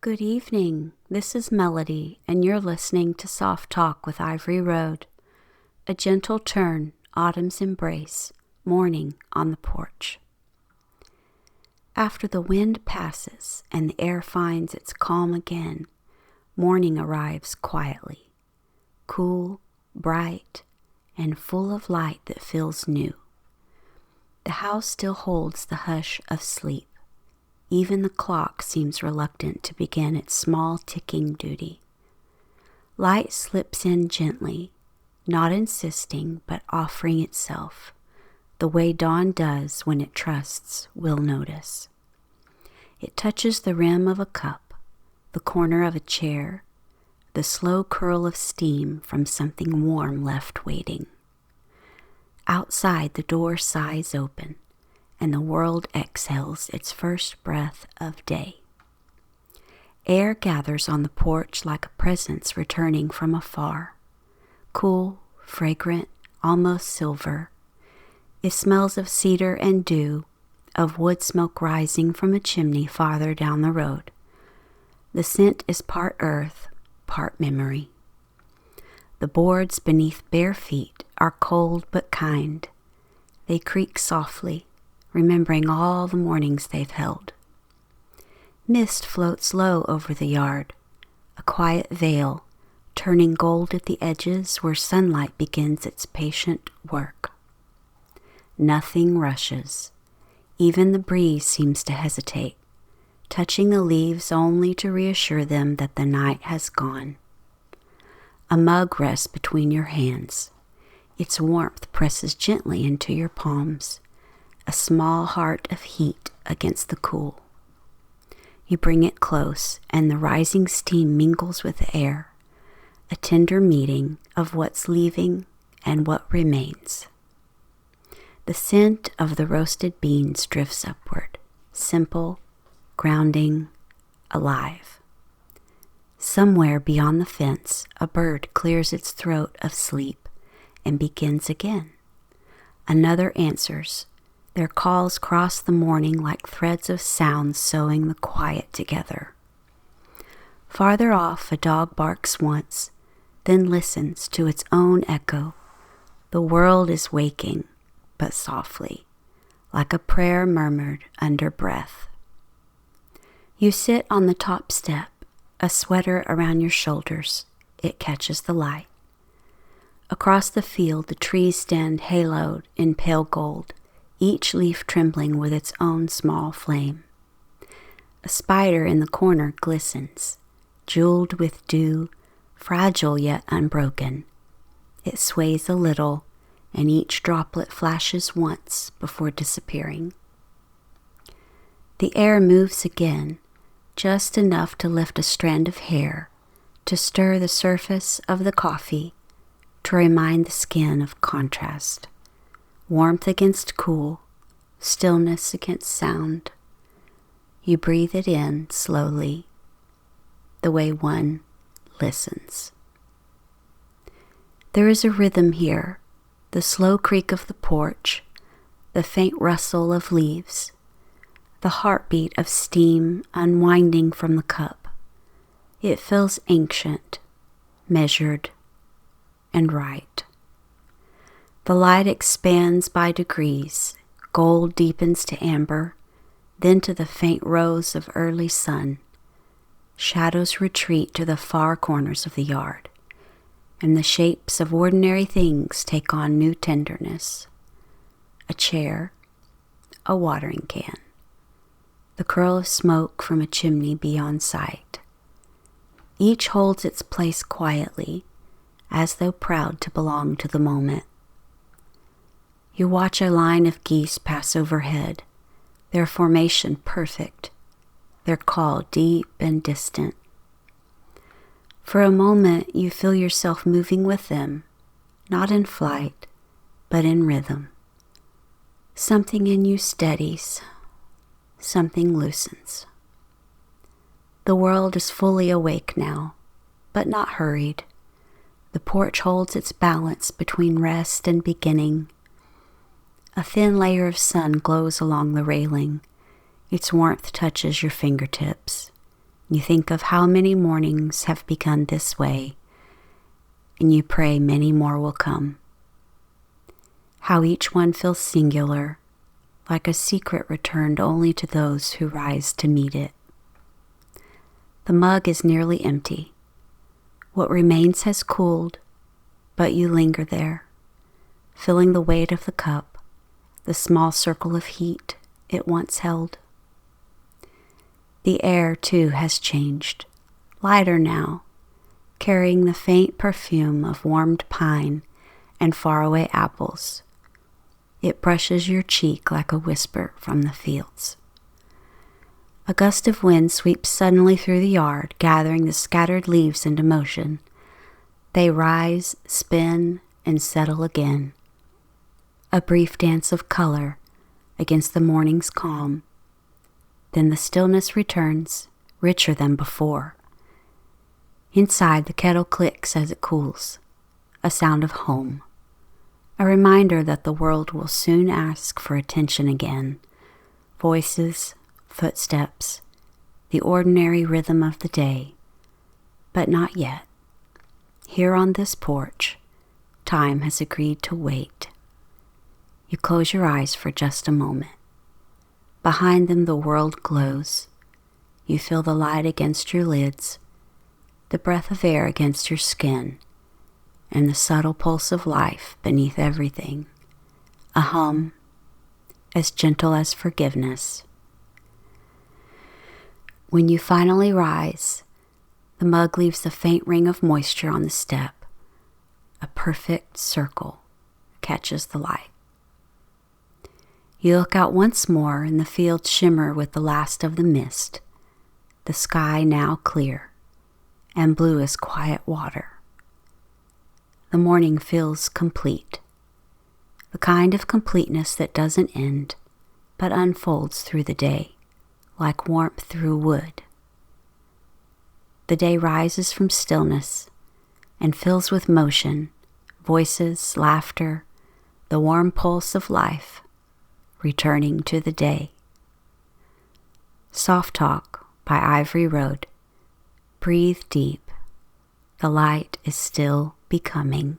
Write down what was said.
Good evening. This is Melody, and you're listening to Soft Talk with Ivory Road. A gentle turn, autumn's embrace, morning on the porch. After the wind passes and the air finds its calm again, morning arrives quietly, cool, bright, and full of light that feels new. The house still holds the hush of sleep. Even the clock seems reluctant to begin its small ticking duty. Light slips in gently, not insisting but offering itself, the way dawn does when it trusts we'll notice. It touches the rim of a cup, the corner of a chair, the slow curl of steam from something warm left waiting. Outside, the door sighs open, and the world exhales its first breath of day. Air gathers on the porch like a presence returning from afar. Cool, fragrant, almost silver. It smells of cedar and dew, of wood smoke rising from a chimney farther down the road. The scent is part earth, part memory. The boards beneath bare feet are cold but kind. They creak softly, remembering all the mornings they've held. Mist floats low over the yard, a quiet veil, turning gold at the edges where sunlight begins its patient work. Nothing rushes. Even the breeze seems to hesitate, touching the leaves only to reassure them that the night has gone. A mug rests between your hands. Its warmth presses gently into your palms, a small heart of heat against the cool. You bring it close, and the rising steam mingles with the air, a tender meeting of what's leaving and what remains. The scent of the roasted beans drifts upward, simple, grounding, alive. Somewhere beyond the fence, a bird clears its throat of sleep and begins again. Another answers. Their calls cross the morning like threads of sound sewing the quiet together. Farther off, a dog barks once, then listens to its own echo. The world is waking, but softly, like a prayer murmured under breath. You sit on the top step, a sweater around your shoulders. It catches the light. Across the field, the trees stand haloed in pale gold, each leaf trembling with its own small flame. A spider in the corner glistens, jeweled with dew, fragile yet unbroken. It sways a little, and each droplet flashes once before disappearing. The air moves again, just enough to lift a strand of hair, to stir the surface of the coffee, to remind the skin of contrast. Warmth against cool, stillness against sound. You breathe it in slowly, the way one listens. There is a rhythm here, the slow creak of the porch, the faint rustle of leaves, the heartbeat of steam unwinding from the cup. It feels ancient, measured, and right. The light expands by degrees. Gold deepens to amber, then to the faint rose of early sun. Shadows retreat to the far corners of the yard, and the shapes of ordinary things take on new tenderness. A chair, a watering can, the curl of smoke from a chimney beyond sight. Each holds its place quietly, as though proud to belong to the moment. You watch a line of geese pass overhead, their formation perfect, their call deep and distant. For a moment you feel yourself moving with them, not in flight, but in rhythm. Something in you steadies, something loosens. The world is fully awake now, but not hurried. The porch holds its balance between rest and beginning. A thin layer of sun glows along the railing. Its warmth touches your fingertips. You think of how many mornings have begun this way, and you pray many more will come. How each one feels singular, like a secret returned only to those who rise to meet it. The mug is nearly empty. What remains has cooled, but you linger there, feeling the weight of the cup, the small circle of heat it once held. The air, too, has changed, lighter now, carrying the faint perfume of warmed pine and faraway apples. It brushes your cheek like a whisper from the fields. A gust of wind sweeps suddenly through the yard, gathering the scattered leaves into motion. They rise, spin, and settle again. A brief dance of color against the morning's calm. Then the stillness returns, richer than before. Inside, the kettle clicks as it cools, a sound of home, a reminder that the world will soon ask for attention again. Voices, footsteps, the ordinary rhythm of the day, but not yet. Here on this porch, time has agreed to wait. You close your eyes for just a moment. Behind them the world glows. You feel the light against your lids, the breath of air against your skin, and the subtle pulse of life beneath everything. A hum, as gentle as forgiveness. When you finally rise, the mug leaves a faint ring of moisture on the step. A perfect circle catches the light. You look out once more, and the fields shimmer with the last of the mist, the sky now clear, and blue as quiet water. The morning feels complete, the kind of completeness that doesn't end, but unfolds through the day, like warmth through wood. The day rises from stillness and fills with motion, voices, laughter, the warm pulse of life, returning to the day. Soft Talk by Ivory Road. Breathe deep. The light is still becoming.